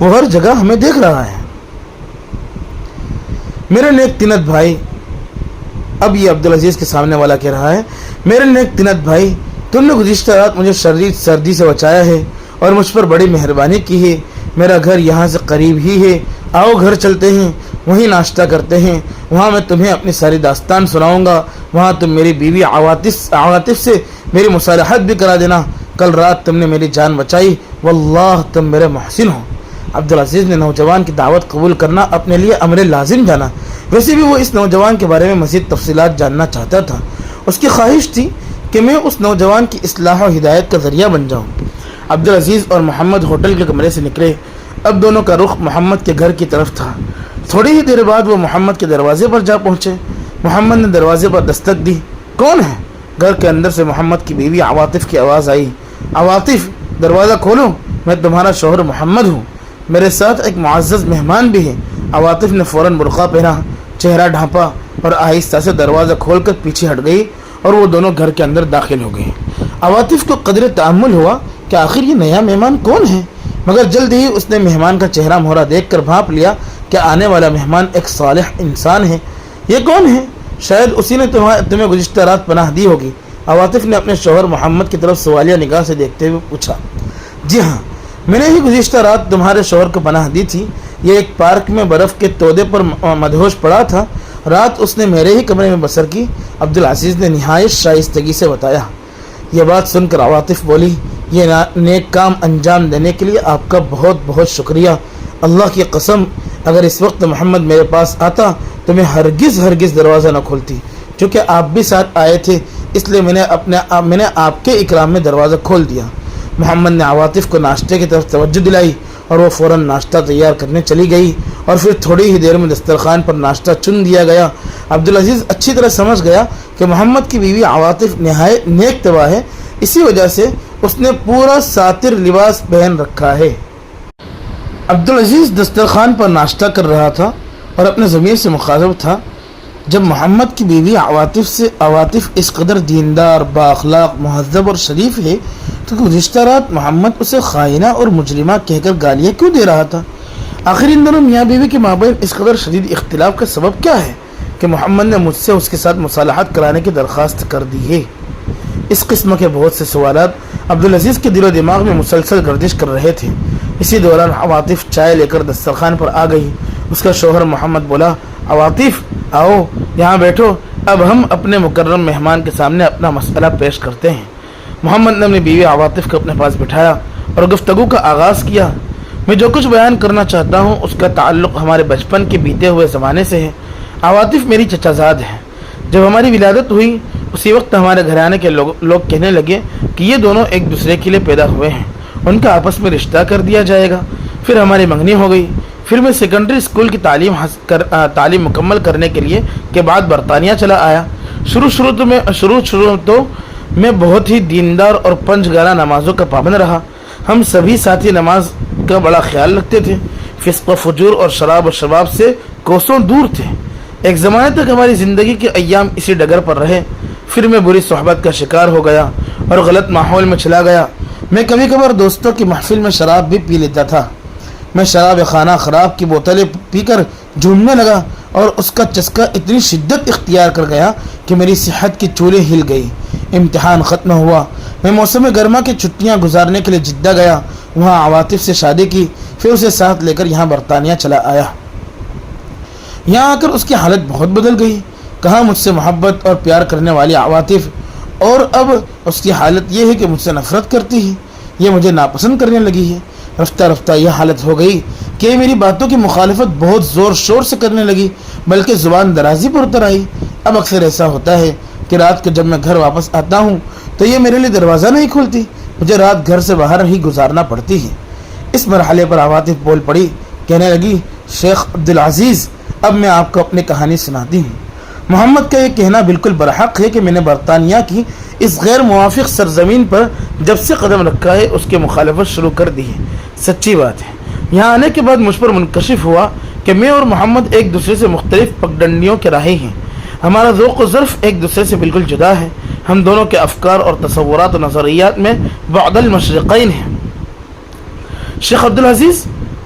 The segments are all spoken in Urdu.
وہ ہر جگہ ہمیں دیکھ رہا ہے۔ میرے نیک تینت بھائی، اب یہ عبدالعزیز کے سامنے والا کہہ رہا ہے، میرے نیک تینت بھائی، تم نے گزشتہ رات مجھے شدید سردی سے بچایا ہے اور مجھ پر بڑی مہربانی کی ہے۔ میرا گھر یہاں سے قریب ہی ہے، آؤ گھر چلتے ہیں، وہیں ناشتہ کرتے ہیں، وہاں میں تمہیں اپنی ساری داستان سناؤں گا، وہاں تم میری بیوی عواطف سے میری مصالحت بھی کرا دینا۔ کل رات تم نے میری جان بچائی، واللہ تم میرے محسن ہو۔ عبدالعزیز نے نوجوان کی دعوت قبول کرنا اپنے لیے امر لازم جانا۔ ویسے بھی وہ اس نوجوان کے بارے میں مزید تفصیلات جاننا چاہتا تھا۔ اس کی خواہش تھی کہ میں اس نوجوان کی اصلاح و ہدایت کا ذریعہ بن جاؤں۔ عبدالعزیز اور محمد ہوٹل کے کمرے سے نکلے۔ اب دونوں کا رخ محمد کے گھر کی طرف تھا۔ تھوڑی ہی دیر بعد وہ محمد کے دروازے پر جا پہنچے۔ محمد نے دروازے پر دستک دی۔ کون ہے؟ گھر کے اندر سے محمد کی بیوی عواطف کی آواز آئی۔ عواطف، دروازہ کھولو، میں تمہارا شوہر محمد ہوں، میرے ساتھ ایک معزز مہمان بھی ہے۔ عواطف نے فوراً برقع پہنا، چہرہ ڈھانپا اور آہستہ سے دروازہ کھول کر پیچھے ہٹ گئی اور وہ دونوں گھر کے اندر داخل ہو گئے۔ عواطف کو قدر تأمل ہوا کہ آخر یہ نیا مہمان کون ہے، مگر جلد ہی اس نے مہمان کا چہرہ مہرہ دیکھ کر بھانپ لیا کہ آنے والا مہمان ایک صالح انسان ہے۔ یہ کون ہے؟ شاید اسی نے تمہیں گزشتہ رات پناہ دی ہوگی۔ عواطف نے اپنے شوہر محمد کی طرف سوالیہ نگاہ سے دیکھتے ہوئے پوچھا۔ جی ہاں، میں نے ہی گزشتہ رات تمہارے شوہر کو پناہ دی تھی۔ یہ ایک پارک میں برف کے تودے پر مدہوش پڑا تھا، رات اس نے میرے ہی کمرے میں بسر کی، عبدالعزیز نے نہایت شائستگی سے بتایا۔ یہ بات سن کر عواطف بولی، یہ نیک کام انجام دینے کے لیے آپ کا بہت بہت شکریہ۔ اللہ کی قسم، اگر اس وقت محمد میرے پاس آتا تو میں ہرگز دروازہ نہ کھولتی، چونکہ آپ بھی ساتھ آئے تھے، اس لیے میں نے آپ کے اکرام میں دروازہ کھول دیا۔ محمد نے عواطف کو ناشتے کی طرف توجہ دلائی اور وہ فوراً ناشتہ تیار کرنے چلی گئی اور پھر تھوڑی ہی دیر میں دسترخوان پر ناشتہ چن دیا گیا۔ عبدالعزیز اچھی طرح سمجھ گیا کہ محمد کی بیوی عواطف نہایت نیک طبع ہے، اسی وجہ سے اس نے پورا ساتر لباس پہن رکھا ہے۔ عبدالعزیز دسترخوان پر ناشتہ کر رہا تھا اور اپنے ضمیر سے مخاطب تھا، جب محمد کی بیوی عواطف اس قدر دیندار، بااخلاق، مہذب اور شریف ہے تو گزشتہ رات محمد اسے خائنہ اور مجرمہ کہہ کر گالیاں کیوں دے رہا تھا؟ آخر ان دونوں میاں بیوی کے مابین اس قدر شدید اختلاف کا سبب کیا ہے کہ محمد نے مجھ سے اس کے ساتھ مصالحت کرانے کی درخواست کر دی ہے؟ اس قسم کے بہت سے سوالات عبدالعزیز کے دل و دماغ میں مسلسل گردش کر رہے تھے۔ اسی دوران عواطف چائے لے کر دسترخوان پر آ گئی۔ اس کا شوہر محمد بولا، عواطف آؤ یہاں بیٹھو، اب ہم اپنے مکرم مہمان کے سامنے اپنا مسئلہ پیش کرتے ہیں۔ محمد نے اپنی بیوی عواطف کو اپنے پاس بٹھایا اور گفتگو کا آغاز کیا۔ میں جو کچھ بیان کرنا چاہتا ہوں اس کا تعلق ہمارے بچپن کے بیتے ہوئے زمانے سے ہے۔ عواطف میری چچا زاد ہے۔ جب ہماری ولادت ہوئی اسی وقت ہمارے گھرانے کے لوگ کہنے لگے کہ یہ دونوں ایک دوسرے کے لیے پیدا ہوئے ہیں، ان کا آپس میں رشتہ کر دیا جائے گا۔ پھر ہماری منگنی ہو گئی۔ پھر میں سیکنڈری اسکول کی تعلیم مکمل کرنے کے بعد برطانیہ چلا آیا۔ شروع تو میں بہت ہی دیندار اور پنج گالہ نمازوں کا پابند رہا۔ ہم سبھی ساتھی نماز کا بڑا خیال رکھتے تھے، فسق و فجور اور شراب و شباب سے کوسوں دور تھے۔ ایک زمانے تک ہماری زندگی کے ایام اسی ڈگر پر رہے۔ پھر میں بری صحبت کا شکار ہو گیا اور غلط ماحول میں چلا گیا۔ میں کبھی کبھار دوستوں کی محفل میں شراب بھی پی لیتا تھا۔ میں شراب خانہ خراب کی بوتلیں پی کر جھومنے لگا اور اس کا چسکا اتنی شدت اختیار کر گیا کہ میری صحت کی چولیں ہل گئی۔ امتحان ختم ہوا، میں موسم گرما کی چھٹیاں گزارنے کے لیے جدہ گیا، وہاں عواطف سے شادی کی، پھر اسے ساتھ لے کر یہاں برطانیہ چلا آیا۔ یہاں آ کر اس کی حالت بہت بدل گئی۔ کہاں مجھ سے محبت اور پیار کرنے والی عواطف، اور اب اس کی حالت یہ ہے کہ مجھ سے نفرت کرتی ہے، یہ مجھے ناپسند کرنے لگی ہے۔ رفتہ رفتہ یہ حالت ہو گئی کہ میری باتوں کی مخالفت بہت زور شور سے کرنے لگی، بلکہ زبان درازی پر اتر آئی۔ اب اکثر ایسا ہوتا ہے کہ رات کو جب میں گھر واپس آتا ہوں تو یہ میرے لیے دروازہ نہیں کھولتی، مجھے رات گھر سے باہر ہی گزارنا پڑتی ہے۔ اس مرحلے پر عواطف بول پڑی، کہنے لگی، شیخ عبدالعزیز، اب میں آپ کو اپنی کہانی سناتی ہوں۔ محمد کا یہ کہنا بالکل برحق ہے کہ میں نے برطانیہ کی اس غیر موافق سرزمین پر جب سے قدم رکھا ہے اس کی مخالفت شروع کر دی ہے۔ سچی بات ہے، یہاں آنے کے بعد مجھ پر منکشف ہوا کہ میں اور محمد ایک دوسرے سے مختلف پگڈنڈیوں کے راہی ہیں۔ ہمارا ذوق و ظرف ایک دوسرے سے بالکل جدا ہے۔ ہم دونوں کے افکار اور تصورات و نظریات میں بعد المشرقین ہیں۔ شیخ عبدالعزیز،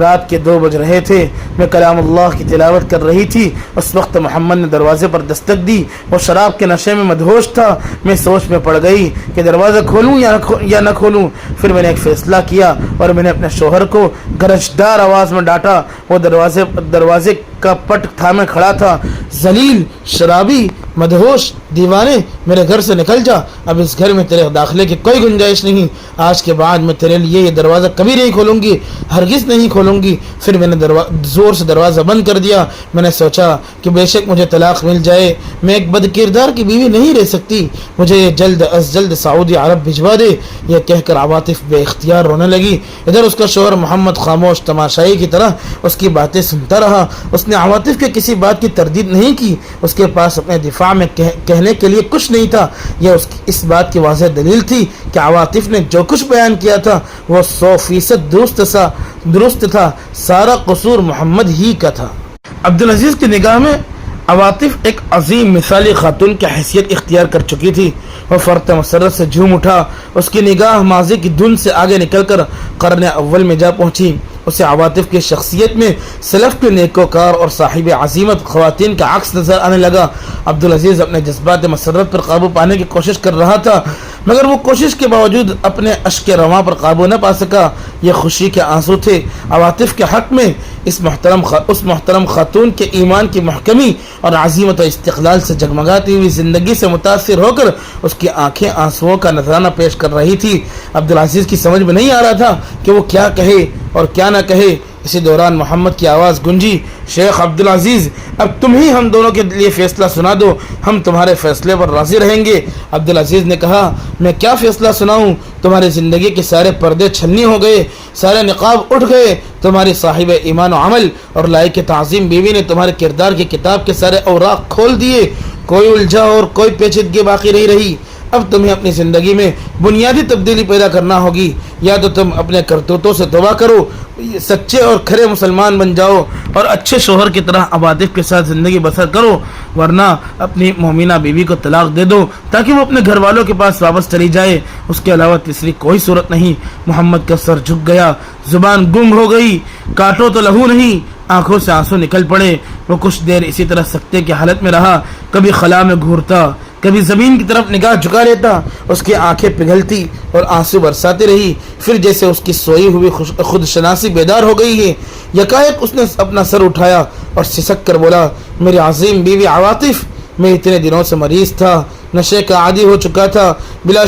رات کے 2 بج رہے تھے، میں کلام اللہ کی تلاوت کر رہی تھی، اس وقت محمد نے دروازے پر دستک دی، وہ شراب کے نشے میں مدہوش تھا، میں سوچ میں پڑ گئی کہ دروازہ کھولوں یا نہ کھولوں۔ پھر میں نے ایک فیصلہ کیا اور میں نے اپنے شوہر کو گرجدار آواز میں ڈانٹا، وہ دروازے کا پٹ تھامے کھڑا تھا، ذلیل، شرابی، مدہوش، دیوانے، میرے گھر سے نکل جا، اب اس گھر میں تیرے داخلے کی کوئی گنجائش نہیں، آج کے بعد میں تیرے لیے یہ دروازہ کبھی نہیں کھولوں گی، ہرگز نہیں کھولوں گی۔ پھر میں نے زور سے دروازہ بند کر دیا۔ میں نے سوچا کہ بے شک مجھے طلاق مل جائے، میں ایک بد کردار کی بیوی نہیں رہ سکتی، مجھے یہ جلد از جلد سعودی عرب بھجوا دے۔ یہ کہہ کر عواطف بے اختیار رونے لگی۔ ادھر اس کا شوہر محمد خاموش تماشائی کی طرح اس کی باتیں سنتا رہا۔ اس نے عواطف کے کسی بات کی تردید نہیں کی، اس کے پاس اپنے دفاع میں کہنے کے لیے کچھ نہیں تھا۔ یہ اس بات کی واضح دلیل تھی کہ عواطف نے جو کچھ بیان کیا تھا وہ 100% درست تھا، سارا قصور محمد ہی کا تھا۔ عبدالعزیز کی نگاہ میں عواطف ایک عظیم مثالی خاتون کی حیثیت اختیار کر چکی تھی۔ وہ فرط مسرت سے جھوم اٹھا، اس کی نگاہ ماضی کی دھن سے آگے نکل کر قرن اول میں جا پہنچی۔ اسے عواطف کی شخصیت میں سلف کے نیکوکار اور صاحب عزیمت خواتین کا عکس نظر آنے لگا۔ عبدالعزیز اپنے جذبات مسرت پر قابو پانے کی کوشش کر رہا تھا، مگر وہ کوشش کے باوجود اپنے اشک رواں پر قابو نہ پا سکا۔ یہ خوشی کے آنسو تھے عواطف کے حق میں۔ اس محترم خاتون کے ایمان کی محکمی اور عزیمت و استقلال سے جگمگاتی ہوئی زندگی سے متاثر ہو کر اس کی آنکھیں آنسوؤں کا نذرانہ پیش کر رہی تھی۔ عبدالعزیز کی سمجھ میں نہیں آ رہا تھا کہ وہ کیا کہے اور کیا نہ کہے۔ اسی دوران محمد کی آواز گونجی، شیخ عبدالعزیز، اب تم ہی ہم دونوں کے لیے فیصلہ سنا دو، ہم تمہارے فیصلے پر راضی رہیں گے۔ عبدالعزیز نے کہا، میں کیا فیصلہ سناؤں؟ تمہاری زندگی کے سارے پردے چھنی ہو گئے، سارے نقاب اٹھ گئے، تمہاری صاحب ایمان و عمل اور لائق تعظیم بیوی نے تمہارے کردار کی کتاب کے سارے اوراق کھول دیے، کوئی الجھا اور کوئی پیچیدگی باقی نہیں رہی۔ اب تمہیں اپنی زندگی میں بنیادی تبدیلی پیدا کرنا ہوگی، یا تو تم اپنے کرتوتوں سے توبہ کرو، سچے اور کھرے مسلمان بن جاؤ اور اچھے شوہر کی طرح عواطف کے ساتھ زندگی بسر کرو، ورنہ اپنی مومنہ بیوی کو طلاق دے دو تاکہ وہ اپنے گھر والوں کے پاس واپس چلی جائے، اس کے علاوہ تیسری کوئی صورت نہیں۔ محمد کا سر جھک گیا، زبان گنگ ہو گئی، کاٹو تو لہو نہیں، آنکھوں سے آنسو نکل پڑے۔ وہ کچھ دیر اسی طرح سکتے کی حالت میں رہا، کبھی خلا میں گھورتا، کبھی زمین کی طرف نگاہ جھکا لیتا، اس کی آنکھیں پگھلتی اور آنسو برساتی رہی۔ پھر جیسے اس کی سوئی ہوئی خود شناسی بیدار ہو گئی ہے، یکایک اس نے اپنا سر اٹھایا اور سسک کر بولا، میری عظیم بیوی عواطف، میں اتنے دنوں سے مریض تھا، نشے کا عادی ہو چکا تھا، بلا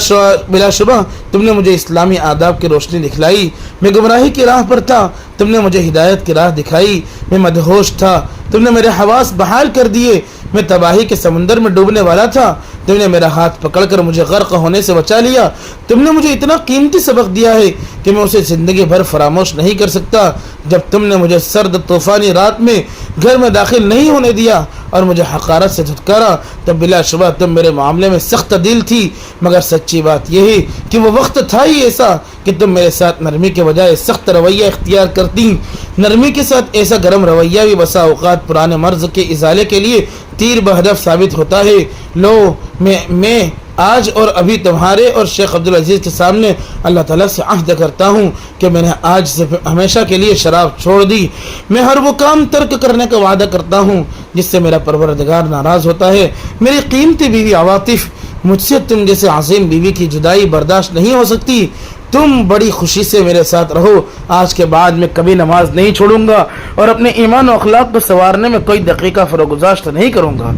شبہ تم نے مجھے اسلامی آداب کی روشنی دکھلائی، میں گمراہی کی راہ پر تھا، تم نے مجھے ہدایت کی راہ دکھائی، میں مدہوش تھا، تم نے میرے حواس بحال کر دیے، میں تباہی کے سمندر میں ڈوبنے والا تھا، تم نے میرا ہاتھ پکڑ کر مجھے غرق ہونے سے بچا لیا، تم نے مجھے اتنا قیمتی سبق دیا ہے کہ میں اسے زندگی بھر فراموش نہیں کر سکتا۔ جب تم نے مجھے سرد طوفانی رات میں گھر میں داخل نہیں ہونے دیا اور مجھے حقارت سے دھتکارا، تب بلا شبہ تم میرے معاملے میں سخت دل تھی، مگر سچی بات یہ ہے کہ وہ وقت تھا ہی ایسا کہ تم میرے ساتھ نرمی کے بجائے سخت رویہ اختیار کرتی۔ نرمی کے ساتھ ایسا گرم رویہ بھی بسا اوقات پرانے مرض کے ازالے کے لیے تیر بہدف ثابت ہوتا ہے۔ لو میں آج اور ابھی تمہارے اور شیخ عبدالعزیز کے سامنے اللہ تعالیٰ سے عہد کرتا ہوں کہ میں نے آج سے ہمیشہ کے لیے شراب چھوڑ دی، میں ہر وہ کام ترک کرنے کا وعدہ کرتا ہوں جس سے میرا پروردگار ناراض ہوتا ہے۔ میری قیمتی بیوی عواطف، مجھ سے تم جیسے عظیم بیوی کی جدائی برداشت نہیں ہو سکتی، تم بڑی خوشی سے میرے ساتھ رہو، آج کے بعد میں کبھی نماز نہیں چھوڑوں گا اور اپنے ایمان و اخلاق کو سنوارنے میں کوئی دقیقہ فروگزاشت نہیں کروں گا۔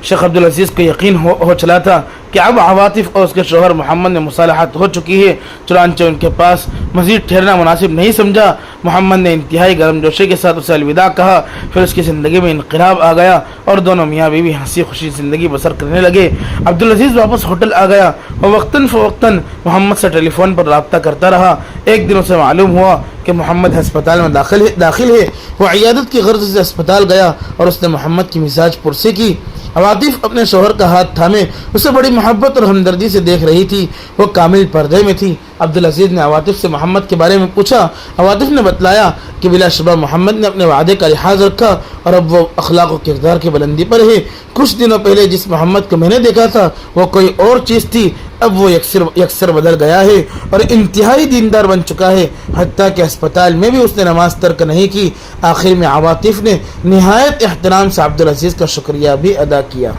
شیخ عبدالعزیز کو یقین ہو چلا تھا کہ اب عواطف اور اس کے شوہر محمد میں مصالحت ہو چکی ہے، چنانچہ ان کے پاس مزید ٹھہرنا مناسب نہیں سمجھا۔ محمد نے انتہائی گرم جوشی کے ساتھ اسے الوداع کہا، پھر اس کی زندگی میں انقلاب آ گیا اور دونوں میاں بیوی ہنسی خوشی زندگی بسر کرنے لگے۔ عبدالعزیز واپس ہوٹل آ گیا اور وقتاً فوقتاً محمد سے ٹیلی فون پر رابطہ کرتا رہا۔ ایک دن اسے معلوم ہوا کہ محمد ہسپتال میں داخل ہے۔ وہ عیادت کی غرض سے ہسپتال گیا اور اس نے محمد کی مزاج پرسی کی۔ عواطف اپنے شوہر کا ہاتھ تھامے اسے بڑی محبت اور ہمدردی سے دیکھ رہی تھی، وہ کامل پردے میں تھی۔ عبدالعزیز نے عواطف سے محمد کے بارے میں پوچھا۔ عواطف نے بتلایا کہ بلا شبہ محمد نے اپنے وعدے کا لحاظ رکھا اور اب وہ اخلاق و کردار کی بلندی پر ہے۔ کچھ دنوں پہلے جس محمد کو میں نے دیکھا تھا وہ کوئی اور چیز تھی، اب وہ یکسر بدل گیا ہے اور انتہائی دیندار بن چکا ہے، حتیٰ کہ ہسپتال میں بھی اس نے نماز ترک نہیں کی۔ آخر میں عواطف نے نہایت احترام سے عبدالعزیز کا شکریہ بھی ادا کیا۔